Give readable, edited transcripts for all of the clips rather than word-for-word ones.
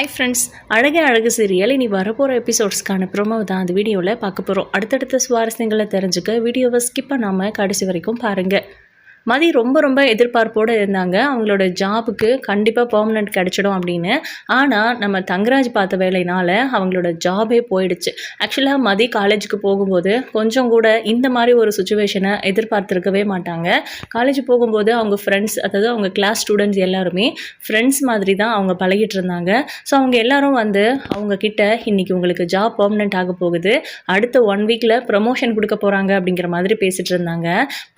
Hi friends, அழகே அழகு serial இனி வரப்போகிற எபிசோட்ஸ்க்கான ப்ரோமோ தான் அந்த வீடியோவில் பார்க்க போகிறோம். அடுத்தடுத்த சுவாரஸ்யங்களை தெரிஞ்சுக்க வீடியோவை ஸ்கிப் பண்ணாமல் கடைசி வரைக்கும் பாருங்கள். மதி ரொம்ப எதிர்பார்ப்போடு இருந்தாங்க. அவங்களோட ஜாபுக்கு கண்டிப்பாக பெர்மனெண்ட் கிடச்சிடும் அப்படின்னு. ஆனால் நம்ம தங்கராஜ் பார்த்த வேலையினால் அவங்களோட ஜாபே போயிடுச்சு. ஆக்சுவலாக மதி காலேஜுக்கு போகும்போது கொஞ்சம் கூட இந்த மாதிரி ஒரு சுச்சுவேஷனை எதிர்பார்த்துருக்கவே மாட்டாங்க. காலேஜ் போகும்போது அவங்க ஃப்ரெண்ட்ஸ், அதாவது அவங்க கிளாஸ் ஸ்டூடெண்ட்ஸ் எல்லாருமே ஃப்ரெண்ட்ஸ் மாதிரி தான் அவங்க பழகிட்டு இருந்தாங்க. ஸோ அவங்க எல்லாரும் வந்து அவங்கக்கிட்ட இன்றைக்கி உங்களுக்கு ஜாப் பெர்மனெண்ட் ஆக போகுது, அடுத்த 1 வீக்கில் ப்ரமோஷன் கொடுக்க போகிறாங்க அப்படிங்கிற மாதிரி பேசிகிட்டு இருந்தாங்க.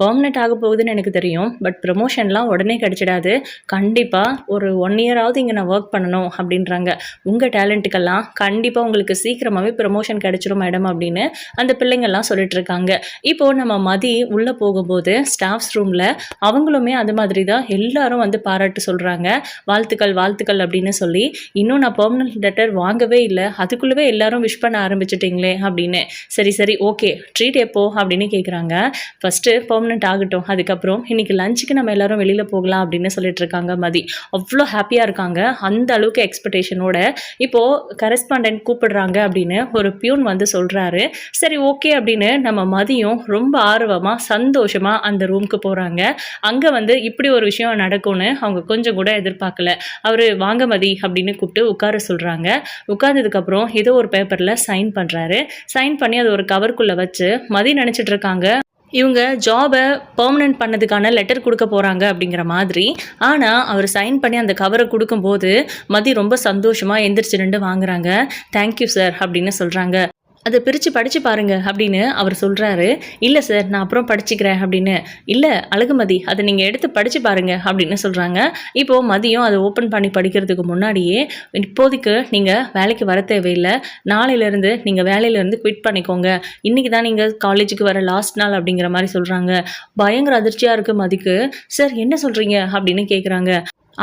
பெர்மனெண்ட் ஆக போகுதுன்னு எனக்கு தெரியும், பட் ப்ரமோஷன்லாம் உடனே கிடைச்சிடாது. கண்டிப்பாக ஒரு 1 இயராவது இங்கே நான் ஒர்க் பண்ணணும் அப்படின்றாங்க. உங்கள் டேலண்ட்டுக்கெல்லாம் கண்டிப்பாக உங்களுக்கு சீக்கிரமாகவே ப்ரமோஷன் கிடைச்சிரும் மேடம் அப்படின்னு அந்த பிள்ளைங்கள்லாம் சொல்லிட்டு இருக்காங்க. இப்போது நம்ம மதி உள்ளே போகும்போது ஸ்டாஃப்ஸ் ரூமில் அவங்களுமே அது மாதிரி தான் எல்லாரும் வந்து பாராட்டு சொல்கிறாங்க. வாழ்த்துக்கள் வாழ்த்துக்கள் அப்படின்னு சொல்லி. இன்னும் நான் பெர்மனன்ட் லெட்டர் வாங்கவே இல்லை, அதுக்குள்ளவே எல்லாரும் விஷ் பண்ண ஆரம்பிச்சிட்டிங்களே அப்படின்னு. சரி ஓகே, ட்ரீட் எப்போ அப்படின்னு கேட்குறாங்க. ஃபஸ்ட்டு பெர்மனன்ட் ஆகட்டும், அதுக்கப்புறம் இன்னைக்கு லஞ்சுக்கு நம்ம எல்லாரும் வெளியில் போகலாம் அப்படின்னு சொல்லிட்டு இருக்காங்க மதி. அவ்வளோ ஹாப்பியாக இருக்காங்க. அந்த அளவுக்கு எக்ஸ்பெக்டேஷனோட இப்போது கரெஸ்பாண்டன்ட் கூப்பிடுறாங்க அப்படின்னு ஒரு பியூன் வந்து சொல்கிறாரு. சரி ஓகே அப்படின்னு நம்ம மதியும் ரொம்ப ஆர்வமாக சந்தோஷமாக அந்த ரூமுக்கு போகிறாங்க. அங்கே வந்து இப்படி ஒரு விஷயம் நடக்கும்னு அவங்க கொஞ்சம் கூட எதிர்பார்க்கல. அவர் வாங்க மதி அப்படின்னு கூப்பிட்டு உட்கார சொல்கிறாங்க. உட்கார்ந்ததுக்கப்புறம் ஏதோ ஒரு பேப்பரில் சைன் பண்ணுறாரு. சைன் பண்ணி அது ஒரு கவருக்குள்ளே வச்சு மதி நினச்சிட்டு இருக்காங்க இவங்க ஜாபை பெர்மனெண்ட் பண்ணதுக்கான லெட்டர் கொடுக்க போகிறாங்க அப்படிங்கிற மாதிரி. ஆனால் அவர் சைன் பண்ணி அந்த கவரை கொடுக்கும்போது மதி ரொம்ப சந்தோஷமாக எந்திரிச்சு நின்று வாங்குறாங்க. தேங்க்யூ சார் அப்படின்னு சொல்கிறாங்க. அதை பிரித்து படித்து பாருங்கள் அப்படின்னு அவர் சொல்கிறாரு. இல்லை சார், நான் அப்புறம் படிச்சுக்கிறேன் அப்படின்னு. இல்லை அழகுமதி, அதை நீங்கள் எடுத்து படித்து பாருங்கள் அப்படின்னு சொல்கிறாங்க. இப்போது மதியம் அதை ஓப்பன் பண்ணி படிக்கிறதுக்கு முன்னாடியே, இப்போதைக்கு நீங்கள் வேலைக்கு வர தேவையில்லை, நாளையிலேருந்து நீங்கள் வேலையிலேருந்து குவிட் பண்ணிக்கோங்க, இன்றைக்கி தான் நீங்கள் காலேஜுக்கு வர லாஸ்ட் நாள் அப்படிங்கிற மாதிரி சொல்கிறாங்க. பயங்கர அதிர்ச்சியாக இருக்குது மதிக்கு. சார் என்ன சொல்கிறீங்க அப்படின்னு கேட்குறாங்க.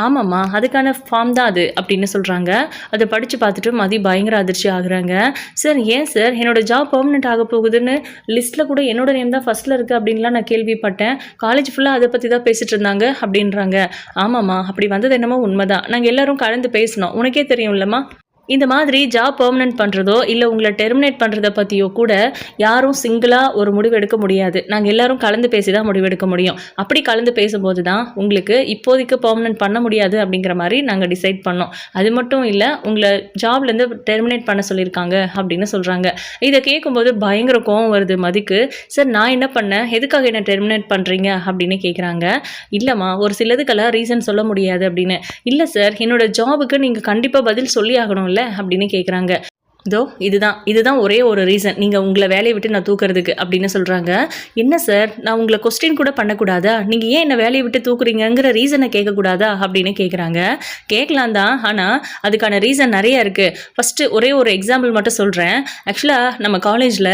ஆமாம்மா, அதுக்கான ஃபார்ம் தான் அது அப்படின்னு சொல்கிறாங்க. அதை படித்து பார்த்துட்டு மதி பயங்கர அதிர்ச்சி ஆகுறாங்க. சார் ஏன் சார் என்னோடய ஜாப் பெர்மனெண்ட் ஆக போகுதுன்னு லிஸ்ட்டில் கூட என்னோட நேம் தான் ஃபஸ்ட்டில் இருக்குது அப்படின்லாம் நான் கேள்விப்பட்டேன். காலேஜ் ஃபுல்லாக அதை பற்றி தான் பேசிகிட்டு இருந்தாங்க அப்படின்றாங்க. ஆமாம்மா, அப்படி வந்தது என்னமோ உண்மைதான், நாங்கள் எல்லோரும் கலந்து பேசினோம், உனக்கே தெரியும் இல்லைம்மா. இந்த மாதிரி ஜாப் பெர்மனெண்ட் பண்ணுறதோ இல்லை உங்களை டெர்மினேட் பண்ணுறதை பற்றியோ கூட யாரும் சிங்கிளாக ஒரு முடிவு எடுக்க முடியாது. நாங்கள் எல்லாரும் கலந்து பேசி தான் முடிவெடுக்க முடியும். அப்படி கலந்து பேசும்போது தான் உங்களுக்கு இப்போதைக்கு பெர்மனெண்ட் பண்ண முடியாது அப்படிங்கிற மாதிரி நாங்கள் டிசைட் பண்ணோம். அது மட்டும் இல்லை, உங்களை ஜாப்லேருந்து டெர்மினேட் பண்ண சொல்லியிருக்காங்க அப்படின்னு சொல்கிறாங்க. இதை கேட்கும்போது பயங்கர கோவம் வருது மதிக்கு. சார் நான் என்ன பண்ணேன், எதுக்காக என்ன டெர்மினேட் பண்ணுறீங்க அப்படின்னு கேட்குறாங்க. இல்லைம்மா, ஒரு சிலதுக்கெல்லாம் ரீசன் சொல்ல முடியாது அப்படின்னு. இல்லை சார், என்னோட ஜாபுக்கு நீங்கள் கண்டிப்பாக பதில் சொல்லி ஆகணும்ல அப்படின்னு கேட்குறாங்க. இதுதான் ஒரே ஒரு ரீசன், நீங்கள் உங்களை வேலையை விட்டு நான் தூக்குறதுக்கு அப்படின்னு சொல்கிறாங்க. என்ன சார், நான் உங்களை கொஸ்டின் கூட பண்ணக்கூடாதா, நீங்கள் ஏன் என்னை வேலையை விட்டு தூக்குறீங்கிற ரீசனை கேட்கக்கூடாதா அப்படின்னு கேட்குறாங்க. கேட்கலாம் தான், ஆனால் அதுக்கான ரீசன் நிறைய இருக்குது. ஃபஸ்ட்டு ஒரே ஒரு எக்ஸாம்பிள் மட்டும் சொல்கிறேன். ஆக்சுவலாக நம்ம காலேஜில்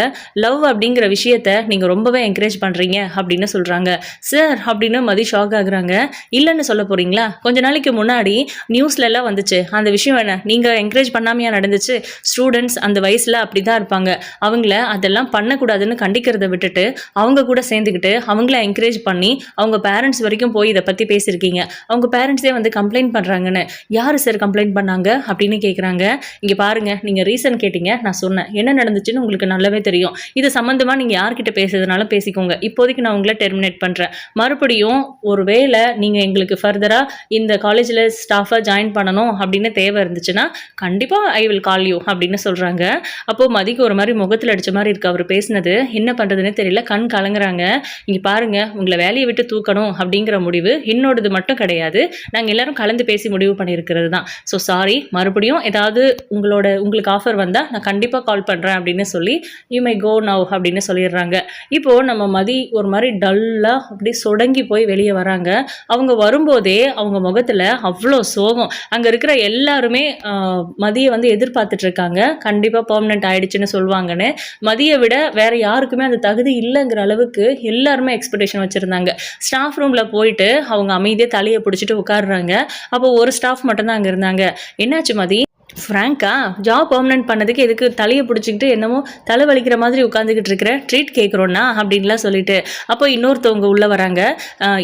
லவ் அப்படிங்கிற விஷயத்தை நீங்கள் ரொம்பவே என்கரேஜ் பண்ணுறீங்க அப்படின்னு சொல்கிறாங்க. சார் அப்படின்னு மதி ஷாக் ஆகுறாங்க. இல்லைன்னு சொல்ல போகிறீங்களா, கொஞ்ச நாளைக்கு முன்னாடி நியூஸ்லலாம் வந்துச்சு அந்த விஷயம், என்ன நீங்கள் என்கரேஜ் பண்ணாமையா நடந்துச்சு. ஸ்டூடெண்ட்ஸ் அந்த வயசில் அப்படி தான் இருப்பாங்க, அவங்கள அதெல்லாம் பண்ணக்கூடாதுன்னு கண்டிக்கிறத விட்டுட்டு அவங்க கூட சேர்ந்துக்கிட்டு அவங்கள என்கரேஜ் பண்ணி அவங்க பேரண்ட்ஸ் வரைக்கும் போய் இதை பற்றி பேசியிருக்கீங்க. அவங்க பேரண்ட்ஸே வந்து கம்ப்ளைண்ட் பண்ணுறாங்கன்னு. யார் சார் கம்ப்ளைண்ட் பண்ணாங்க அப்படின்னு கேட்குறாங்க. இங்கே பாருங்கள், நீங்கள் ரீசன் கேட்டீங்க, நான் சொன்னேன் என்ன நடந்துச்சுன்னு உங்களுக்கு நல்லாவே தெரியும். இது சம்மந்தமாக நீங்கள் யார்கிட்ட பேசுறதுனாலும் பேசிக்கோங்க. இப்போதைக்கு நான் உங்களை டெர்மினேட் பண்ணுறேன். மறுபடியும் ஒரு வேளை நீங்கள் எங்களுக்கு ஃபர்தராக இந்த காலேஜில் ஸ்டாஃபாக ஜாயின் பண்ணணும் அப்படின்னு தேவை இருந்துச்சுன்னா கண்டிப்பாக ஐ வில் கால் யூ அப்படின்னு சொல்கிறாங்க. அப்போது மதிக்கு ஒரு மாதிரி முகத்தில் அடித்த மாதிரி இருக்குது அவர் பேசினது. என்ன பண்ணுறதுன்னு தெரியல, கண் கலங்குறாங்க. இங்கே பாருங்கள், உங்களை வேலையை விட்டு தூக்கணும் அப்படிங்கிற முடிவு என்னோடது மட்டும் கிடையாது, நாங்கள் எல்லாரும் கலந்து பேசி முடிவு பண்ணியிருக்கிறது தான். ஸோ சாரி, மறுபடியும் ஏதாவது உங்களுக்கு ஆஃபர் வந்தால் நான் கண்டிப்பாக கால் பண்ணுறேன் அப்படின்னு சொல்லி யூ மை கோ நவ் அப்படின்னு சொல்லிடுறாங்க. இப்போது நம்ம மதி ஒரு மாதிரி டல்லாக அப்படி சொடங்கி போய் வெளியே வராங்க. அவங்க வரும்போதே அவங்க முகத்தில் அவ்வளோ சோகம். அங்கே இருக்கிற எல்லாருமே மதியை வந்து எதிர்பார்த்துட்டு இருக்காங்க. கண்டிப்பாக பெர்மனெண்ட் ஆயிடுச்சுன்னு சொல்லுவாங்கன்னு. மதியை விட வேற யாருக்குமே அந்த தகுதி இல்லைங்கிற அளவுக்கு எல்லாருமே எக்ஸ்பெக்டேஷன் வச்சுருந்தாங்க. ஸ்டாஃப் ரூமில் போயிட்டு அவங்க அமைதியாக தலையை பிடிச்சிட்டு உட்காடுறாங்க. அப்போ ஒரு ஸ்டாஃப் மட்டும்தான் அங்கே இருந்தாங்க. என்னாச்சு மதி, ஃப்ராங்க்கா ஜாப் பெர்மனன்ட் பண்ணதுக்கு எதுக்கு தலையை பிடிச்சிக்கிட்டு என்னமோ தலை வலிக்கிற மாதிரி உட்காந்துக்கிட்டு இருக்கிற ட்ரீட் கேட்குறோன்னா அப்படின்லாம் சொல்லிட்டு அப்போ இன்னொருத்தவங்க உள்ளே வராங்க.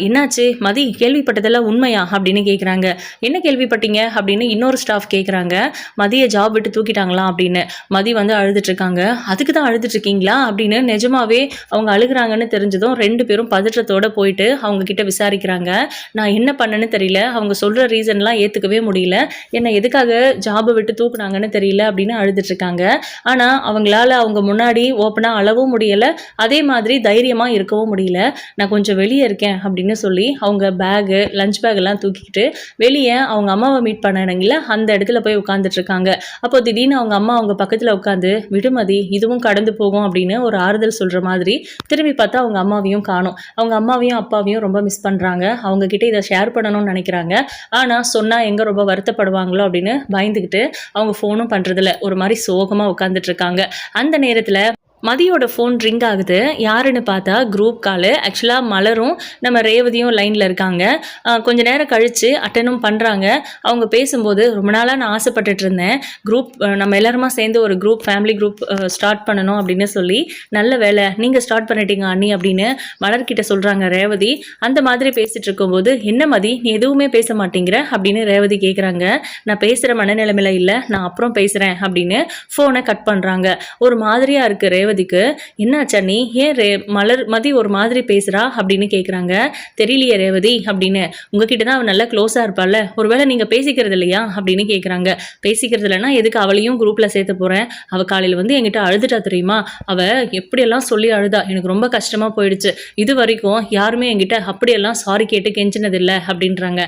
என்னாச்சு மதி, கேள்விப்பட்டதெல்லாம் உண்மையா அப்படின்னு கேட்குறாங்க. என்ன கேள்விப்பட்டீங்க அப்படின்னு இன்னொரு ஸ்டாஃப் கேட்குறாங்க. மதியை ஜாப் விட்டு தூக்கிட்டாங்களாம் அப்படின்னு. மதி வந்து அழுதுட்ருக்காங்க. அதுக்கு தான் அழுதுட்ருக்கீங்களா அப்படின்னு நிஜமாவே அவங்க அழுகுறாங்கன்னு தெரிஞ்சதும் 2 பேரும் பதற்றத்தோடு போயிட்டு அவங்க கிட்ட விசாரிக்கிறாங்க. நான் என்ன பண்ணேன்னு தெரியல, அவங்க சொல்கிற ரீசன்லாம் ஏற்றுக்கவே முடியல, என்னை எதுக்காக ஜாபை விட்டு தூக்குனாங்கன்னு தெரியல அப்படின்னு அழுதுட்டு இருக்காங்க. ஆனா அவங்களால அவங்க முன்னாடி ஓப்பனா அழவும் முடியல, அதே மாதிரி தைரியமா இருக்கவும் முடியல. நான் கொஞ்சம் வெளியே இருக்கேன் அப்படின்னு சொல்லி அவங்க பேகு லஞ்ச் பேக் எல்லாம் தூக்கிக்கிட்டு வெளியே அவங்க அம்மாவை மீட் பண்ணானுங்கள அந்த இடத்துல போய் உட்காந்துட்டு இருக்காங்க. அப்போ திடீர்னு அவங்க அம்மா அவங்க பக்கத்துல உட்காந்து விடுமதி இதுவும் கடந்து போகும் அப்படின்னு ஒரு ஆறுதல் சொல்ற மாதிரி திரும்பி பார்த்தா அவங்க அம்மாவையும் காணும். அவங்க அம்மாவையும் அப்பாவையும் ரொம்ப மிஸ் பண்றாங்க. அவங்க கிட்ட இதை ஷேர் பண்ணணும்னு நினைக்கிறாங்க. ஆனா சொன்னா எங்க ரொம்ப வருத்தப்படுவாங்களோ அப்படின்னு பயந்துக்கிட்டு அவங்க ஃபோனும் பண்ணுறதில்ல. ஒரு மாதிரி சோகமாக உட்காந்துட்டு இருக்காங்க. அந்த நேரத்தில் மதியோட ஃபோன் ரிங் ஆகுது. யாருன்னு பார்த்தா குரூப் காலு. ஆக்சுவலாக மலரும் நம்ம ரேவதியும் லைனில் இருக்காங்க. கொஞ்ச நேரம் கழித்து அட்டனும் பண்ணுறாங்க. அவங்க பேசும்போது ரொம்ப நாளாக நான் ஆசைப்பட்டுட்டு இருந்தேன், குரூப் நம்ம எல்லாருமா சேர்ந்து ஒரு குரூப் ஃபேமிலி குரூப் ஸ்டார்ட் பண்ணணும் அப்படின்னு சொல்லி. நல்ல வேலை நீங்கள் ஸ்டார்ட் பண்ணிட்டீங்க அண்ணி அப்படின்னு மலர்கிட்ட சொல்கிறாங்க ரேவதி. அந்த மாதிரி பேசிகிட்டு இருக்கும்போது என்ன மதி நீ எதுவுமே பேச மாட்டேங்கிற அப்படின்னு ரேவதி கேட்குறாங்க. நான் பேசுகிற மனநிலைமையில் இல்லை, நான் அப்புறம் பேசுகிறேன் அப்படின்னு ஃபோனை கட் பண்ணுறாங்க. ஒரு மாதிரியாக இருக்குது ரேவதி. என்னாச்சா நீ ஏன் மதி ஒரு மாதிரி பேசுறா அப்படின்னு கேட்குறாங்க. தெரியலையே ரேவதி அப்படின்னு. உங்ககிட்ட தான் அவள் நல்லா க்ளோஸாக இருப்பாள்ல, ஒருவேளை நீங்கள் பேசிக்கிறது இல்லையா அப்படின்னு கேட்குறாங்க. பேசிக்கிறது இல்லைன்னா எதுக்கு அவளையும் குரூப்பில் சேர்த்து போகிறேன், அவள் காலையில் வந்து என்கிட்ட அழுதுட்டா தெரியுமா, அவள் எப்படியெல்லாம் சொல்லி அழுதா, எனக்கு ரொம்ப கஷ்டமாக போயிடுச்சு, இது வரைக்கும் யாருமே என்கிட்ட அப்படியெல்லாம் சாரி கேட்டு கெஞ்சினதில்லை அப்படின்றாங்க.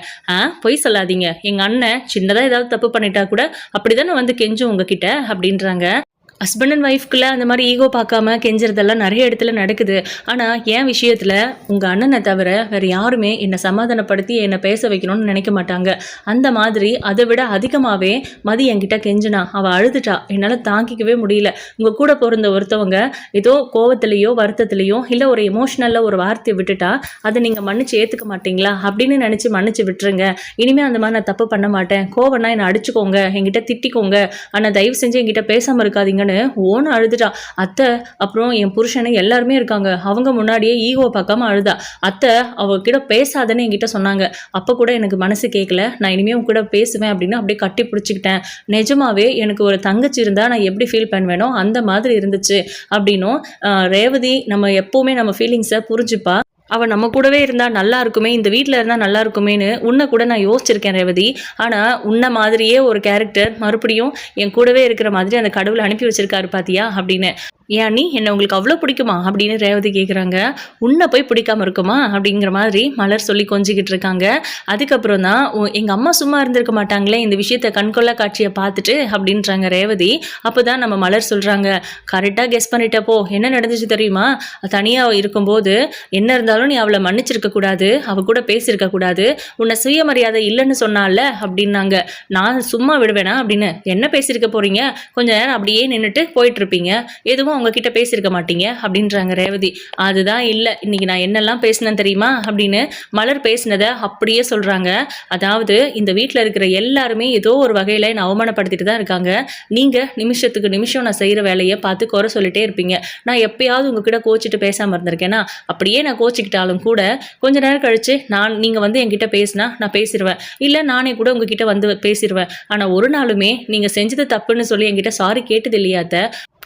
பொய் சொல்லாதீங்க, எங்கள் அண்ணன் சின்னதாக ஏதாவது தப்பு பண்ணிட்டா கூட அப்படி தானே வந்து கெஞ்சும் உங்ககிட்ட அப்படின்றாங்க. ஹஸ்பண்ட் அண்ட் ஒய்ஃப்குள்ளே அந்த மாதிரி ஈகோ பார்க்காம கெஞ்சுறதெல்லாம் நிறைய இடத்துல நடக்குது. ஆனால் என் விஷயத்தில் உங்கள் அண்ணனை தவிர வேறு யாருமே என்னை சமாதானப்படுத்தி என்னை பேச வைக்கணும்னு நினைக்க மாட்டாங்க. அந்த மாதிரி அதை விட அதிகமாகவே மதி என்கிட்ட கெஞ்சினா, அவள் அழுதுட்டா, என்னால் தாங்கிக்கவே முடியல. உங்கள் கூட பிறந்த ஒருத்தவங்க ஏதோ கோவத்துலேயோ வருத்தத்துலேயோ இல்லை ஒரு எமோஷ்னலில் ஒரு வார்த்தையை விட்டுட்டா அதை நீங்கள் மன்னிச்சு ஏற்றுக்க மாட்டீங்களா அப்படின்னு நினச்சி மன்னிச்சு விட்டுருங்க. இனிமேல் அந்த மாதிரி நான் தப்பு பண்ண மாட்டேன், கோவம்னா என்னை அடிச்சுக்கோங்க, என்கிட்ட திட்டிக்கோங்க, ஆனால் தயவு செஞ்சு என்கிட்ட பேசாமல் இருக்காதீங்க ஓன்னு அழுதுட்டா. அத்தை அப்புறம் என் புருஷனை எல்லாருமே இருக்காங்க, அவங்க முன்னாடியே ஈகோ பார்க்காம அழுதா. அத்தை அவகிட்ட பேசாதன்னு என்கிட்ட சொன்னாங்க. அப்போ கூட எனக்கு மனசு கேட்கல, நான் இனிமேல் உங்க கூட பேசுவேன் அப்படின்னு அப்படியே கட்டி பிடிச்சிக்கிட்டேன். நிஜமாவே எனக்கு ஒரு தங்கச்சி இருந்தால் நான் எப்படி ஃபீல் பண்ணுவேனோ அந்த மாதிரி இருந்துச்சு அப்படின்னும். ரேவதி நம்ம எப்போவுமே நம்ம ஃபீலிங்ஸை புரிஞ்சுப்பா. அவள் நம்ம கூடவே இருந்தால் நல்லா இருக்குமே, இந்த வீட்டில் இருந்தால் நல்லா இருக்குமேன்னு உன்னை கூட நான் யோசிச்சிருக்கேன் ரேவதி. ஆனால் உன்னை மாதிரியே ஒரு கேரக்டர் மறுபடியும் என் கூடவே இருக்கிற மாதிரி அந்த கடவுளை அனுப்பி வச்சிருக்காரு பாத்தியா அப்படின்னு. ஏன் நீ என்ன உங்களுக்கு அவ்வளோ பிடிக்குமா அப்படின்னு ரேவதி கேட்குறாங்க. உன்னை போய் பிடிக்காம இருக்குமா அப்படிங்கிற மாதிரி மலர் சொல்லி கொஞ்சிக்கிட்டு இருக்காங்க. அதுக்கப்புறம் தான் எங்கள் அம்மா சும்மா இருந்திருக்க மாட்டாங்களே இந்த விஷயத்தை கண்கொள்ளா காட்சியை பார்த்துட்டு அப்படின்றாங்க ரேவதி. அப்போ தான் நம்ம மலர் சொல்கிறாங்க, கரெக்டாக கெஸ் பண்ணிட்டப்போ என்ன நடந்துச்சு தெரியுமா, தனியாக இருக்கும்போது என்ன இருந்தாலும் நீ அவளை மன்னிச்சிருக்க கூடாது, அவள் கூட பேசியிருக்க கூடாது, உன்னை சுயமரியாதை இல்லைன்னு சொன்னால அப்படின்னாங்க. நான் சும்மா விடுவேனா அப்படின்னு. என்ன பேசியிருக்க போகிறீங்க, கொஞ்ச நேரம் அப்படியே நின்றுட்டு போயிட்டுருப்பீங்க, எதுவும் உங்ககிட்ட பேசியிருக்க மாட்டீங்க அப்படின்றாங்க ரேவதி. அதுதான் இல்லை, இன்னைக்கு நான் என்னெல்லாம் பேசினேன் தெரியுமா அப்படின்னு மலர் பேசினதை அப்படியே சொல்கிறாங்க. அதாவது இந்த வீட்டில் இருக்கிற எல்லாருமே ஏதோ ஒரு வகையில் என்னை அவமானப்படுத்திட்டு தான் இருக்காங்க. நீங்கள் நிமிஷத்துக்கு நிமிஷம் நான் செய்கிற வேலையை பார்த்து குறை சொல்லிட்டே இருப்பீங்க. நான் எப்பயாவது உங்ககிட்ட கோச்சிட்டு பேசாமல் இருந்திருக்கேன்னா, அப்படியே நான் கோச்சிக்கிட்டாலும் கூட கொஞ்ச நேரம் கழிச்சு நீங்கள் வந்து என்கிட்ட பேசினா நான் பேசிடுவேன், இல்லை நானே கூட உங்ககிட்ட வந்து பேசிடுவேன். ஆனால் ஒரு நாளுமே நீங்கள் செஞ்சது தப்புன்னு சொல்லி என்கிட்ட சாரி கேட்டது இல்லையாத்த.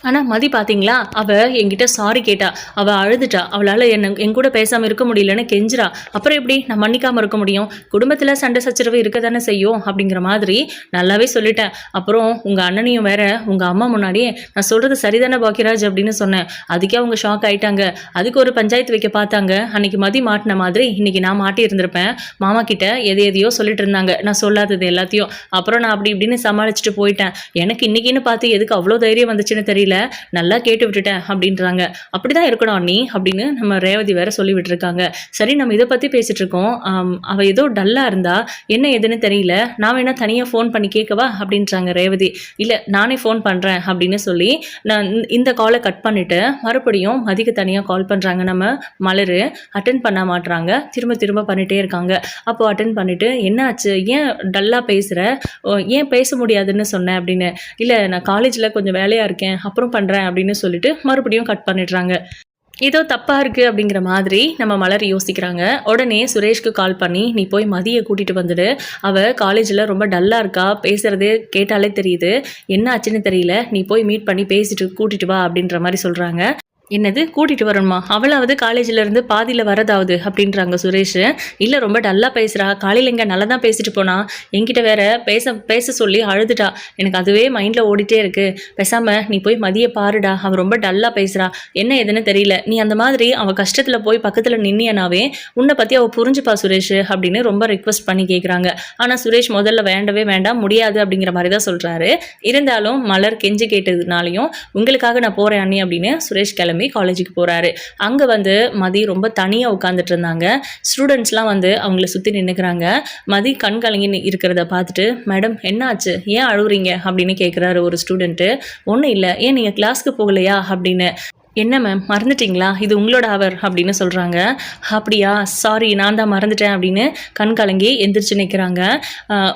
ஆனால் மதி பார்த்தீங்களா, அவள் என்கிட்ட சாரி கேட்டா, அவள் அழுதுட்டா, அவளால் என் கூட பேசாமல் இருக்க முடியலன்னு கெஞ்சிரா. அப்புறம் எப்படி நான் மன்னிக்காமல் இருக்க முடியும், குடும்பத்தில் சண்டை சச்சரவு இருக்க தானே செய்யும் அப்படிங்கிற மாதிரி நல்லாவே சொல்லிட்டேன். அப்புறம் உங்கள் அண்ணனையும் வேற உங்கள் அம்மா முன்னாடியே நான் சொல்கிறது சரிதானே பாக்கியராஜ் அப்படின்னு சொன்னேன். அதுக்கே அவங்க ஷாக் ஆகிட்டாங்க. அதுக்கு ஒரு பஞ்சாயத்து வைக்க பார்த்தாங்க. அன்றைக்கி மதி மாட்டின மாதிரி இன்றைக்கி நான் மாட்டி இருந்திருப்பேன். மாமா கிட்ட எதையோ சொல்லிட்டு இருந்தாங்க, நான் சொல்லாதது எல்லாத்தையும். அப்புறம் நான் அப்படி இப்படின்னு சமாளிச்சுட்டு போயிட்டேன். எனக்கு இன்றைக்கின்னு பார்த்து எதுக்கு அவ்வளோ தைரியம் வந்துச்சுன்னு தெரியல. தெரியல, நல்லா கேட்டு விட்டுட்டேன் அப்படின்றாங்க. அப்படிதான் இருக்கணும் அண்ணி அப்படின்னு நம்ம ரேவதி வேற சொல்லி விட்டுருக்காங்க. சரி, நம்ம இதை பற்றி பேசிட்டு இருக்கோம். அவள் ஏதோ டல்லாக இருந்தா, என்ன ஏதுன்னு தெரியல, நான் வேணா தனியாக ஃபோன் பண்ணி கேட்கவா அப்படின்றாங்க ரேவதி. இல்லை, நானே ஃபோன் பண்ணுறேன் அப்படின்னு சொல்லி நான் இந்த காலை கட் பண்ணிவிட்டு மறுபடியும் மதிக்கு தனியாக கால் பண்ணுறாங்க நம்ம மலர். அட்டன் பண்ண மாட்டுறாங்க, திரும்ப திரும்ப பண்ணிகிட்டே இருக்காங்க. அப்போது அட்டன் பண்ணிவிட்டு, என்னாச்சு, ஏன் டல்லாக பேசுகிற, ஏன் பேச முடியாதுன்னு சொன்னேன் அப்படின்னு. இல்லை, நான் காலேஜில் கொஞ்சம் வேலையாக இருக்கேன், அப்புறம் பண்ணுறேன் அப்படின்னு சொல்லிட்டு மறுபடியும் கட் பண்ணிடுறாங்க. ஏதோ தப்பாக இருக்குது அப்படிங்கிற மாதிரி நம்ம மலர் யோசிக்கிறாங்க. உடனே சுரேஷ்க்கு கால் பண்ணி, நீ போய் மதியை கூட்டிகிட்டு வந்துடு, அவள் காலேஜில் ரொம்ப டல்லாக இருக்கா, பேசுகிறது கேட்டாலே தெரியுது, என்ன ஆச்சுன்னு தெரியல, நீ போய் மீட் பண்ணி பேசிட்டு கூட்டிகிட்டு வா அப்படின்ற மாதிரி சொல்கிறாங்க. என்னது கூட்டிகிட்டு வரணுமா, அவளாவது காலேஜிலேருந்து பாதியில் வரதாவது அப்படின்றாங்க சுரேஷ். இல்லை, ரொம்ப டல்லாக பேசுகிறா, காலையில் இங்கே நல்லா தான் பேசிட்டு போனா, என்கிட்ட வேற பேச சொல்லி அழுதுட்டா, எனக்கு அதுவே மைண்டில் ஓடிட்டே இருக்குது, பேசாமல் நீ போய் மதியை பாருடா, அவள் ரொம்ப டல்லாக பேசுகிறா, என்ன எதுன்னு தெரியல, நீ அந்த மாதிரி அவள் கஷ்டத்தில் போய் பக்கத்தில் நின்னியனாவே உன்னை பற்றி அவள் புரிஞ்சுப்பா சுரேஷ் அப்படின்னு ரொம்ப ரிக்வஸ்ட் பண்ணி கேட்குறாங்க. ஆனால் சுரேஷ் முதல்ல வேண்டவே வேண்டாம், முடியாது அப்படிங்கிற மாதிரி தான் சொல்கிறாரு. இருந்தாலும் மலர் கெஞ்சி கேட்டதுனாலையும் உங்களுக்காக நான் போகிறேன் அண்ணி அப்படின்னு சுரேஷ் கிளம்பி காலேஜுக்கு போகிறாரு. அங்கே வந்து மதி ரொம்ப தனியாக உட்காந்துட்டு இருந்தாங்க. ஸ்டூடெண்ட்ஸ்லாம் வந்து அவங்கள சுற்றி நின்றுக்கிறாங்க. மதி கண் கலங்கி இருக்கிறத பார்த்துட்டு, மேடம் என்னாச்சு, ஏன் அழுகுறீங்க அப்படின்னு கேட்குறாரு ஒரு ஸ்டூடெண்ட்டு. ஒன்றும் இல்லை, ஏன் நீங்கள் கிளாஸ்க்கு போகலையா அப்படின்னு. என்ன மேம் மறந்துட்டிங்களா, இது உங்களோட அவர் அப்படின்னு சொல்கிறாங்க. அப்படியா, சாரி நான் தான் மறந்துட்டேன் அப்படின்னு கண் கலங்கி எந்திரிச்சு நிற்கிறாங்க.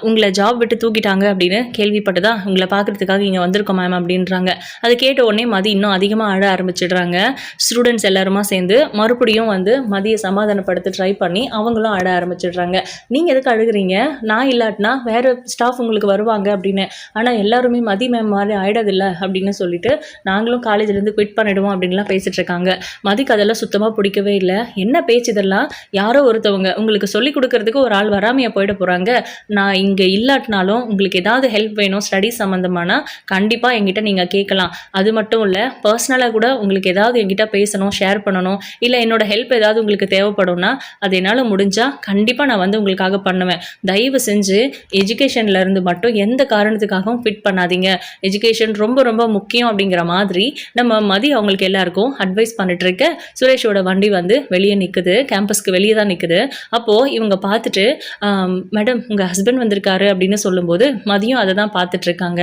உங்களை ஜாப் விட்டு தூக்கிட்டாங்க அப்படின்னு கேள்விப்பட்டதா, உங்களை பார்க்குறதுக்காக இங்கே வந்திருக்கோம் மேம் அப்படின்றாங்க. அது கேட்ட உடனே மதி இன்னும் அதிகமாக அழ ஆரம்பிச்சிடுறாங்க. ஸ்டூடெண்ட்ஸ் எல்லாருமா சேர்ந்து மறுபடியும் வந்து மதியை சமாதானப்படுத்த ட்ரை பண்ணி அவங்களும் அழ ஆரம்பிச்சிடுறாங்க. நீங்கள் எதுக்கு அழுகிறீங்க, நான் இல்லாட்டினா வேறு ஸ்டாஃப் உங்களுக்கு வருவாங்க அப்படின்னு, ஆனால் எல்லாருமே மதி மேம் மாதிரி ஆயிடாதில்ல அப்படின்னு சொல்லிட்டு நாங்களும் காலேஜ்லேருந்து குவிட் பண்ணிடுவோம் அப்படின்லாம் பேசிட்டு இருக்காங்க. மதிக்கு அதெல்லாம் சுத்தமாக பிடிக்கவே இல்லை. என்ன பேச்சு இதெல்லாம், யாரோ ஒருத்தவங்க உங்களுக்கு சொல்லிக் கொடுக்கறதுக்கு ஒரு ஆள் வராமையா போயிட போகிறாங்க, நான் இங்கே இல்லாட்டினாலும் உங்களுக்கு ஏதாவது ஹெல்ப் வேணும் ஸ்டடீஸ் சம்மந்தமானா கண்டிப்பாக என்கிட்ட நீங்கள் கேட்கலாம். அது மட்டும் இல்லை, பர்சனலாக கூட உங்களுக்கு ஏதாவது என்கிட்ட பேசணும், ஷேர் பண்ணணும், இல்லை என்னோட ஹெல்ப் ஏதாவது உங்களுக்கு தேவைப்படும்னா அது என்னால் முடிஞ்சால் கண்டிப்பாக நான் வந்து உங்களுக்காக பண்ணுவேன். தயவு செஞ்சு எஜுகேஷன்லேருந்து மட்டும் எந்த காரணத்துக்காகவும் ஃபிட் பண்ணாதீங்க, எஜுகேஷன் ரொம்ப ரொம்ப முக்கியம் அப்படிங்கிற மாதிரி நம்ம மதி அவங்களுக்கு எல்லாருக்கும் அட்வைஸ் பண்ணிட்டு இருக்க. சுரேஷோட வண்டி வந்து வெளியே நிற்குது, கேம்பஸ்க்கு வெளியே தான் நிற்குது. அப்போது இவங்க பார்த்துட்டு, மேடம் உங்கள் ஹஸ்பண்ட் வந்திருக்காரு அப்படின்னு சொல்லும்போது மதியம் அதை தான் பார்த்துட்டு இருக்காங்க.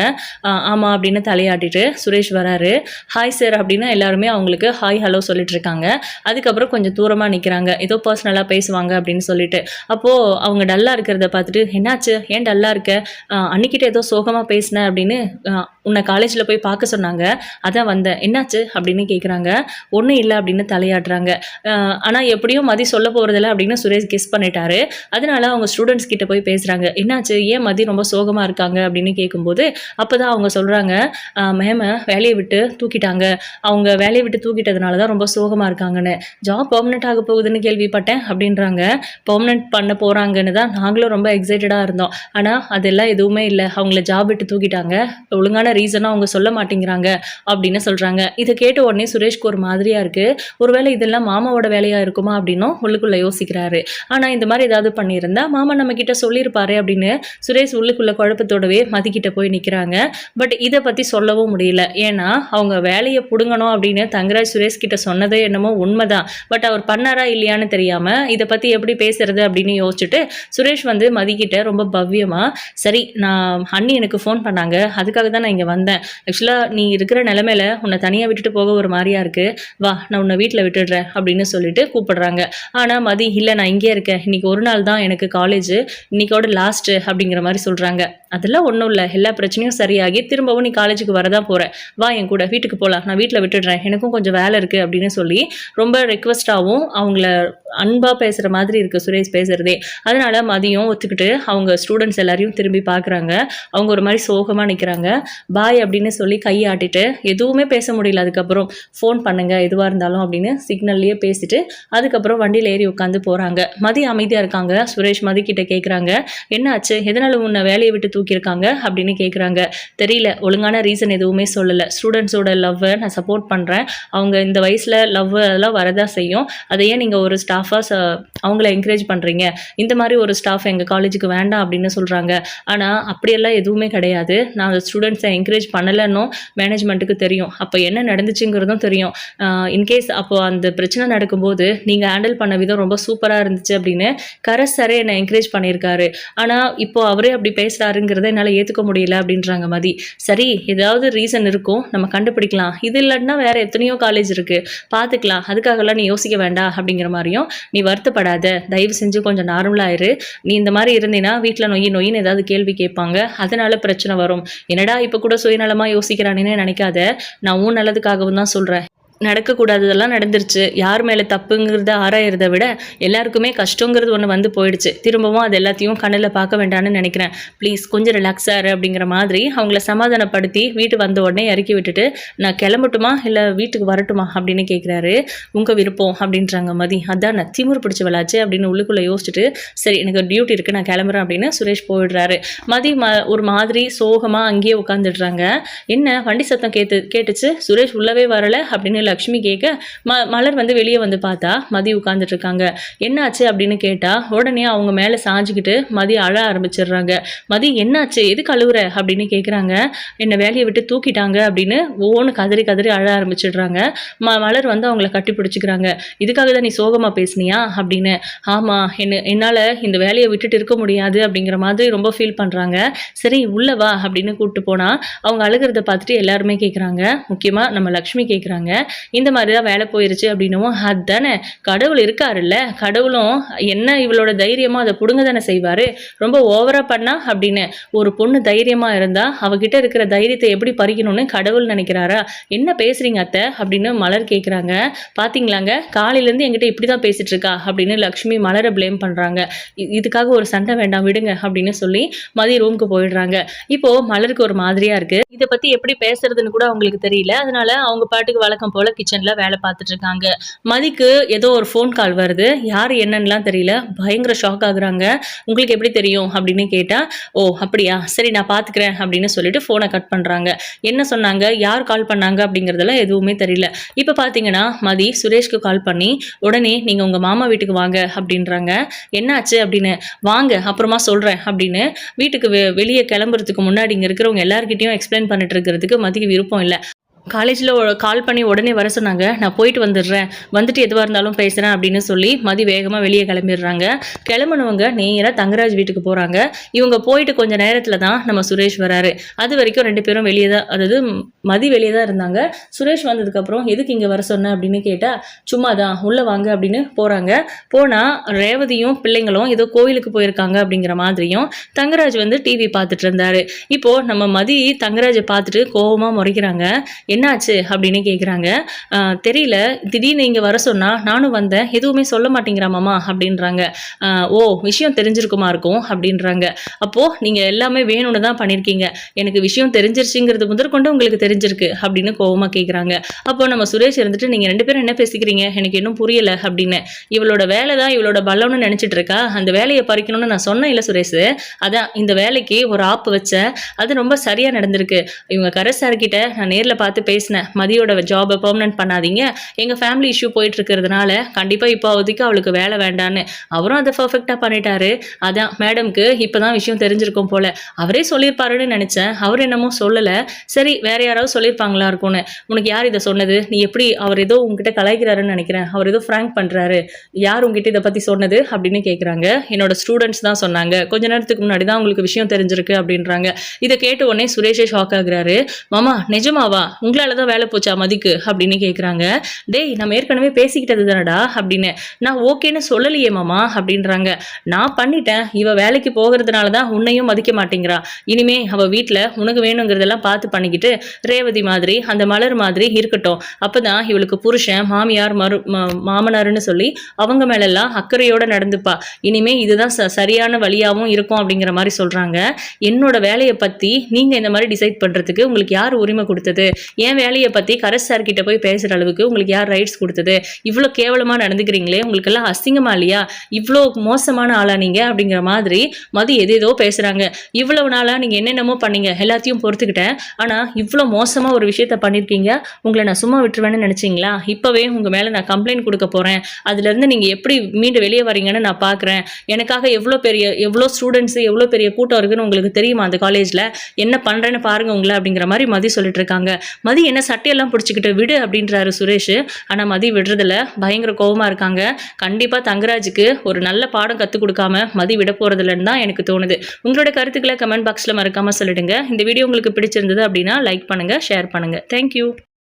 ஆமாம் அப்படின்னு தலையாட்டிட்டு சுரேஷ் வராரு. ஹாய் சார் அப்படின்னா எல்லாருமே அவங்களுக்கு ஹாய் ஹலோ சொல்லிட்டு இருக்காங்க. அதுக்கப்புறம் கொஞ்சம் தூரமாக நிற்கிறாங்க, ஏதோ பர்சனலாக பேசுவாங்க அப்படின்னு சொல்லிட்டு. அப்போது அவங்க டல்லாக இருக்கிறத பார்த்துட்டு, என்னாச்சு, ஏன் டல்லாக இருக்க, அன்னிக்கிட்ட ஏதோ சோகமாக பேசினேன் அப்படின்னு உன்னை காலேஜில் போய் பார்க்க சொன்னாங்க, அதான் வந்தேன், என்னாச்சு அப்படின்னு கேட்குறாங்க. ஒன்றும் இல்லை அப்படின்னு தலையாடுறாங்க. ஆனால் எப்படியும் மதி சொல்ல போகிறதில்ல அப்படின்னு சுரேஷ் கெஸ் பண்ணிட்டாரு. அதனால அவங்க ஸ்டூடெண்ட்ஸ் கிட்ட போய் பேசுகிறாங்க. என்னாச்சு, ஏன் மதி ரொம்ப சோகமாக இருக்காங்க அப்படின்னு கேட்கும்போது அப்போ தான் அவங்க சொல்கிறாங்க, மேம வேலையை விட்டு தூக்கிட்டாங்க, அவங்க வேலையை விட்டு தூக்கிட்டதுனால தான் ரொம்ப சோகமாக இருக்காங்கன்னு, ஜாப் பெர்மனெண்ட் ஆக போகுதுன்னு கேள்விப்பட்டேன் அப்படின்றாங்க. பெர்மனெண்ட் பண்ண போகிறாங்கன்னு தான் நாங்களும் ரொம்ப எக்ஸைட்டடாக இருந்தோம், ஆனால் அதெல்லாம் எதுவுமே இல்லை, அவங்கள ஜாப் விட்டு தூக்கிட்டாங்க, ஒழுங்கான ரீசனாக அவங்க சொல்ல மாட்டேங்கிறாங்க அப்படின்னு சொல்கிறாங்க. இதை கேட்ட உடனே சுரேஷ்க்கு ஒரு மாதிரியாக இருக்குது. ஒருவேளை இதெல்லாம் மாமாவோட வேலையாக இருக்குமா அப்படின்னும் உள்ளுக்குள்ளே யோசிக்கிறாரு. ஆனால் இந்த மாதிரி ஏதாவது பண்ணியிருந்தா மாமா நம்ம கிட்ட சொல்லியிருப்பாரு அப்படின்னு சுரேஷ் உள்ளுக்குள்ள குழப்பத்தோடவே மதிக்கிட்ட போய் நிற்கிறாங்க. பட் இதை பற்றி சொல்லவும் முடியல, ஏன்னா அவங்க வேலையை பிடுங்கணும் அப்படின்னு தங்கராஜ் சுரேஷ் கிட்ட சொன்னதே என்னமோ உண்மைதான். பட் அவர் பண்ணாரா இல்லையான்னு தெரியாமல் இதை பற்றி எப்படி பேசுறது அப்படின்னு யோசிச்சுட்டு சுரேஷ் வந்து மதிக்கிட்ட ரொம்ப பவ்யமாக, சரி நான் அண்ணி எனக்கு ஃபோன் பண்ணாங்க, அதுக்காக தான் நான் இங்கே வந்தேன், ஆக்சுவலாக நீ இருக்கிற நிலமையில உன்னை தனியாக விட்டுட்டு போக ஒரு மாதிரியா இருக்குது, வா நான் உன்னை வீட்டில் விட்டுடுறேன் அப்படின்னு சொல்லிட்டு கூப்பிடுறாங்க. ஆனால் மதி, இல்லை நான் இங்கே இருக்கேன், இன்றைக்கி ஒரு நாள் தான் எனக்கு காலேஜு, இன்றைக்கோட லாஸ்ட்டு அப்படிங்கிற மாதிரி சொல்கிறாங்க. அதெல்லாம் ஒன்றும் இல்லை, எல்லா பிரச்சனையும் சரியாகி திரும்பவும் நீ காலேஜுக்கு வரதான் போகிறேன், வா என் கூட வீட்டுக்கு போகலாம், நான் வீட்டில் விட்டுடுறேன், எனக்கும் கொஞ்சம் வேலை இருக்குது அப்படின்னு சொல்லி ரொம்ப ரெக்வஸ்ட்டாகவும் அவங்கள அன்பாக பேசுகிற மாதிரி இருக்குது சுரேஷ் பேசுகிறதே. அதனால் மதியம் ஒத்துக்கிட்டு அவங்க ஸ்டூடெண்ட்ஸ் எல்லாரையும் திரும்பி பார்க்குறாங்க. அவங்க ஒரு மாதிரி சோகமாக நிற்கிறாங்க. பாய் அப்படின்னு சொல்லி கையாட்டிட்டு எதுவுமே பேச முடியல. அதுக்கப்புறம் ஃபோன் பண்ணுங்கள் எதுவாக இருந்தாலும் அப்படின்னு சிக்னல்லையே பேசிட்டு அதுக்கப்புறம் வண்டியில் ஏறி உட்காந்து போகிறாங்க. மதி அமைதியாக இருக்காங்க. சுரேஷ் மதி கிட்ட கேட்குறாங்க, என்ன ஆச்சு, எதனால் உன்னை வேலையை விட்டு தூக்கியிருக்காங்க அப்படின்னு கேட்குறாங்க. தெரியல, ஒழுங்கான ரீசன் எதுவுமே சொல்லலை, ஸ்டூடெண்ட்ஸோட லவ்வை நான் சப்போர்ட் பண்ணுறேன், அவங்க இந்த வயசில் லவ் அதெல்லாம் வரதான் செய்யும், அதையே நீங்கள் ஒரு ஸ்டாஃபாக அவங்கள என்கரேஜ் பண்ணுறீங்க, இந்த மாதிரி ஒரு ஸ்டாஃப் எங்கள் காலேஜுக்கு வேண்டாம் அப்படின்னு சொல்கிறாங்க. ஆனால் அப்படியெல்லாம் எதுவுமே கிடையாது, நான் அந்த ஸ்டூடெண்ட்ஸை என்கரேஜ் பண்ணலைன்னும் மேனேஜ்மெண்ட்டுக்கு தெரியும். அப்போ என்ன நடந்துச்சுங்கிறதும் தெரியும். இன்கேஸ் அப்போ அந்த பிரச்சனை நடக்கும்போது நீங்கள் ஹேண்டில் பண்ண விதம் ரொம்ப சூப்பராக இருந்துச்சு அப்படின்னு கரஸ் சாரே என்னை என்கரேஜ் பண்ணியிருக்காரு. ஆனால் இப்போ அவரே அப்படி பேசுகிறாருங்கிறத என்னால் ஏற்றுக்க முடியல அப்படின்றாங்க மதி. சரி, ஏதாவது ரீசன் இருக்கும், நம்ம கண்டுபிடிக்கலாம். இது இல்லைன்னா வேற எத்தனையோ காலேஜ் இருக்குது, பார்த்துக்கலாம். அதுக்காகலாம் நீ யோசிக்க வேண்டாம் அப்படிங்கிற மாதிரியும், நீ வருத்தப்படாத, தயவு செஞ்சு கொஞ்சம் நார்மலாயிரு. நீ இந்த மாதிரி இருந்தீன்னா வீட்டில் நொயின்னு ஏதாவது கேள்வி கேட்பாங்க, அதனால பிரச்சனை வரும். என்னடா இப்போ கூட சுயநலமாக யோசிக்கிறானேன்னு நினைக்காத, நான் உன் நல்லதுக்காகவும் தான் சொல்கிறேன். நடக்கக்கூடாததெல்லாம் நடந்துருச்சு. யார் மேலே தப்புங்கிறத ஆராயிறத விட எல்லாருக்குமே கஷ்டங்கிறது ஒன்று வந்து போயிடுச்சு. திரும்பவும் அது எல்லாத்தையும் கண்ணில் பார்க்க வேண்டாம்னு நினைக்கிறேன். ப்ளீஸ் கொஞ்சம் ரிலாக்ஸாக இரு அப்படிங்கிற மாதிரி அவங்கள சமாதானப்படுத்தி வீட்டு வந்த உடனே இறக்கி விட்டுட்டு, நான் கிளம்பட்டுமா இல்லை வீட்டுக்கு வரட்டுமா அப்படின்னு கேட்குறாரு. உங்கள் விருப்பம் அப்படின்றாங்க மதி. அதான் நான் திமிரு பிடிச்ச விளாச்சு அப்படின்னு உள்ளுக்குள்ளே யோசிச்சுட்டு, சரி எனக்கு டியூட்டி இருக்குது நான் கிளம்புறேன் அப்படின்னு சுரேஷ் போயிடுறாரு. மதி ஒரு மாதிரி சோகமாக அங்கேயே உட்காந்துடுறாங்க. என்ன வண்டி சத்தம் கேட்டுச்சு, சுரேஷ் உள்ளவே வரலை அப்படின்னு லக்ஷ்மி கேட்க, மலர் வந்து வெளியே வந்து பார்த்தா மதி உட்கார்ந்துட்டு இருக்காங்க. என்னாச்சு அப்படின்னு கேட்டா உடனே அவங்க மேலே சாஞ்சிக்கிட்டு மதி அழ ஆரம்பிச்சிடுறாங்க. மதி என்னாச்சு, எதுக்கு அழுவுற அப்படின்னு கேட்குறாங்க. என்னை வேலையை விட்டு தூக்கிட்டாங்க அப்படின்னு ஒவ்வொன்று கதறி கதறி அழ ஆரம்பிச்சிடுறாங்க. மலர் வந்து அவங்கள கட்டி பிடிச்சிக்கிறாங்க. இதுக்காக தான் நீ சோகமாக பேசுனியா அப்படின்னு. ஆமாம், என்னால் இந்த வேலையை விட்டுட்டு இருக்க முடியாது அப்படிங்கிற மாதிரி ரொம்ப ஃபீல் பண்ணுறாங்க. சரி உள்ள வா அப்படின்னு கூப்பிட்டு போனால் அவங்க அழுகிறத பார்த்துட்டு எல்லாருமே கேட்குறாங்க. முக்கியமாக நம்ம லக்ஷ்மி கேட்குறாங்க, இந்த மாதிரி தான் வேலை போயிருச்சு அப்படின்னும். அதுதானே கடவுள் இருக்காருல்ல, கடவுளும் என்ன இவளோட தைரியமோ அதை புடுங்க தானே செய்வார், ரொம்ப ஓவராக பண்ணா அப்படின்னு. ஒரு பொண்ணு தைரியமாக இருந்தால் அவகிட்ட இருக்கிற தைரியத்தை எப்படி பறிக்கணும்னு கடவுள் நினைக்கிறாரா? என்ன பேசுறீங்க அத்தை அப்படின்னு மலர் கேட்குறாங்க. பார்த்தீங்களாங்க, காலையிலேருந்து என்கிட்ட இப்படி தான் பேசிட்டு இருக்கா அப்படின்னு லக்ஷ்மி மலரை ப்ளேம் பண்ணுறாங்க. இதுக்காக ஒரு சண்டை வேண்டாம் விடுங்க அப்படின்னு சொல்லி மதிய ரூமுக்கு போயிடுறாங்க. இப்போ மலருக்கு ஒரு மாதிரியா இருக்கு. இதை பற்றி எப்படி பேசுறதுன்னு கூட அவங்களுக்கு தெரியல. அதனால அவங்க பாட்டுக்கு வழக்கம் போல கிச்சனில் வேலை பார்த்துட்டு இருக்காங்க. மதிக்கு ஏதோ ஒரு ஃபோன் கால் வருது, யார் என்னன்னுலாம் தெரியல. பயங்கர ஷாக் ஆகுறாங்க. உங்களுக்கு எப்படி தெரியும் அப்படின்னு கேட்டால், ஓ அப்படியா, சரி நான் பார்த்துக்கிறேன் அப்படின்னு சொல்லிட்டு ஃபோனை கட் பண்ணுறாங்க. என்ன சொன்னாங்க, யார் கால் பண்ணாங்க அப்படிங்கிறதெல்லாம் எதுவுமே தெரியல. இப்போ பார்த்தீங்கன்னா மதி சுரேஷ்க்கு கால் பண்ணி, உடனே நீங்கள் உங்கள் மாமா வீட்டுக்கு வாங்க அப்படின்றாங்க. என்னாச்சு அப்படின்னு, வாங்க அப்புறமா சொல்கிறேன் அப்படின்னு வீட்டுக்கு வெளியே கிளம்புறதுக்கு முன்னாடி இங்கே இருக்கிறவங்க எல்லாருக்கிட்டையும் எக்ஸ்பிளைன் பண்ணிட்டு இருக்கிறதுக்கு மதிக்கு விருப்பம் இல்லை. காலேஜில் கால் பண்ணி உடனே வர சொன்னாங்க. நான் போயிட்டு வந்துடுறேன், வந்துட்டு எதுவாக இருந்தாலும் பேசுகிறேன் அப்படின்னு சொல்லி மதி வேகமாக வெளியே கிளம்பிடுறாங்க. கிளம்புனவங்க நேராக தங்கராஜ் வீட்டுக்கு போகிறாங்க. இவங்க போயிட்டு கொஞ்சம் நேரத்தில் தான் நம்ம சுரேஷ் வராரு. அது வரைக்கும் ரெண்டு பேரும் வெளியே தான், அதாவது மதி வெளியே தான் இருந்தாங்க. சுரேஷ் வந்ததுக்கப்புறம் எதுக்கு இங்கே வர சொன்ன அப்படின்னு கேட்டால், சும்மா தான் உள்ளே வாங்க அப்படின்னு போகிறாங்க. போனால் ரேவதியும் பிள்ளைங்களும் ஏதோ கோயிலுக்கு போயிருக்காங்க அப்படிங்கிற மாதிரியும் தங்கராஜ் வந்து டிவி பார்த்துட்டு இருந்தாரு. இப்போது நம்ம மதி தங்கராஜை பார்த்துட்டு கோபமாக முறைக்கிறாங்க. என்னாச்சு அப்படின்னு கேட்குறாங்க. தெரியல, திடீர்னு இங்கே வர சொன்னால் நானும் வந்தேன், எதுவுமே சொல்ல மாட்டேங்கிறா மாமா அப்படின்றாங்க. ஓ விஷயம் தெரிஞ்சிருக்குமா இருக்கும் அப்படின்றாங்க. அப்போது நீங்கள் எல்லாமே வேணும்னு தான் பண்ணியிருக்கீங்க, எனக்கு விஷயம் தெரிஞ்சிருச்சுங்கிறது முதற்கொண்டு உங்களுக்கு தெரிஞ்சிருக்கு அப்படின்னு கோவமாக கேட்குறாங்க. அப்போ நம்ம சுரேஷ் இருந்துட்டு, நீங்கள் ரெண்டு பேரும் என்ன பேசிக்கிறீங்க, எனக்கு இன்னும் புரியலை அப்படின்னு. இவளோட வேலை தான் இவளோட பல்லம்னு நினச்சிட்டு இருக்கா, அந்த வேலையை பறிக்கணும்னு நான் சொன்னேன் இல்லை சுரேஷ், அதான் இந்த வேலைக்கு ஒரு ஆப்பு வச்சேன், அது ரொம்ப சரியாக நடந்திருக்கு. இவங்க கரஸ் சார்கிட்ட நான் நேரில் பார்த்து பேசினேன், மதியோட ஜாபை பெர்மனன்ட் பண்ணாதீங்க, எங்கள் ஃபேமிலி இஷ்யூ போயிட்டு இருக்கிறதுனால கண்டிப்பாக இப்போ அவதிக்கு அவளுக்கு வேலை வேண்டான்னு. அவரும் அதை பர்ஃபெக்டாக பண்ணிட்டாரு. அதான் மேடம்க்கு இப்போ தான் விஷயம் தெரிஞ்சிருக்கும் போல, அவரே சொல்லியிருப்பாருன்னு நினச்சேன், அவர் என்னமோ சொல்லலை. சரி வேற யாராவது சொல்லியிருப்பாங்களா இருக்கும்னு. உனக்கு யார் இதை சொன்னது, நீ எப்படி, அவர் ஏதோ உங்ககிட்ட கலாய்க்கிறாருன்னு நினைக்கிறேன், அவர் ஏதோ ஃப்ராங்க் பண்ணுறாரு, யார் உங்ககிட்ட இதை பற்றி சொன்னது அப்படின்னு கேட்குறாங்க. என்னோட ஸ்டூடெண்ட்ஸ் தான் சொன்னாங்க, கொஞ்ச நேரத்துக்கு முன்னாடி தான் உங்களுக்கு விஷயம் தெரிஞ்சிருக்கு அப்படின்றாங்க. இதை கேட்ட உடனே சுரேஷே ஷாக் ஆகுறாரு. மாமா நிஜமாவா, உங்களால தான் வேலை போச்சா மதிக்கு அப்படின்னு கேட்குறாங்க. டேய் நம்ம ஏற்கனவே பேசிக்கிட்டது தானடா அப்படின்னு. நான் ஓகேன்னு சொல்லலையே மாமா அப்படின்றாங்க. நான் பண்ணிட்டேன், இவ வேலைக்கு போகிறதுனால தான் உன்னையும் மதிக்க மாட்டேங்கிறா, இனிமே அவ வீட்டில் உனக்கு வேணுங்கிறதெல்லாம் பார்த்து பண்ணிக்கிட்டு ரேவதி மாதிரி அந்த மலர் மாதிரி இருக்கட்டும், அப்பதான் இவளுக்கு புருஷன் மாமியார் மாமனாருன்னு சொல்லி அவங்க மேலெல்லாம் அக்கறையோட நடந்துப்பா, இனிமே இதுதான் சரியான வழியாகவும் இருக்கும் அப்படிங்கிற மாதிரி சொல்றாங்க. என்னோட வேலையை பற்றி நீங்கள் இந்த மாதிரி டிசைட் பண்ணுறதுக்கு உங்களுக்கு யார் உரிமை கொடுத்தது, என் வேலையை பற்றி கரஸ் சார் கிட்ட போய் பேசுகிற அளவுக்கு உங்களுக்கு யார் ரைட்ஸ் கொடுத்தது? இவ்வளோ கேவலமாக நடந்துக்கிறீங்களே, உங்களுக்கெல்லாம் அசிங்கமா இல்லையா? இவ்வளோ மோசமான ஆளா நீங்கள் அப்படிங்கிற மாதிரி மதி எதேதோ பேசுகிறாங்க. இவ்வளவு நாளாக நீங்கள் என்னென்னமோ பண்ணீங்க, எல்லாத்தையும் பொறுத்துக்கிட்டேன். ஆனால் இவ்வளோ மோசமாக ஒரு விஷயத்த பண்ணியிருக்கீங்க. உங்களை நான் சும்மா விட்டுருவேன்னு நினச்சிங்களா? இப்போவே உங்கள் மேலே நான் கம்ப்ளைண்ட் கொடுக்க போகிறேன். அதுலேருந்து நீங்கள் எப்படி மீண்டு வெளியே வரீங்கன்னு நான் பார்க்குறேன். எனக்காக எவ்வளோ ஸ்டூடெண்ட்ஸு, எவ்வளோ பெரிய கூட்டம் இருக்குன்னு உங்களுக்கு தெரியுமா? அந்த காலேஜில் என்ன பண்ணுறேன்னு பாருங்க உங்களை அப்படிங்கிற மாதிரி மதி சொல்லிட்டு இருக்காங்க. மதி என்ன சட்டையெல்லாம் பிடிச்சிக்கிட்டு விடு அப்படின்றாரு சுரேஷ். ஆனால் மதி விடுறதில்ல, பயங்கர கோவமாக இருக்காங்க. கண்டிப்பாக தங்கராஜுக்கு ஒரு நல்ல பாடம் கற்றுக் கொடுக்காம மதி விட போகிறதில்லன்னு தான் எனக்கு தோணுது. உங்களோட கருத்துக்களை கமெண்ட் பாக்ஸில் மறக்காமல் சொல்லிடுங்க. இந்த வீடியோ உங்களுக்கு பிடிச்சிருந்தது அப்படின்னா லைக் பண்ணுங்கள், ஷேர் பண்ணுங்கள். தேங்க்யூ.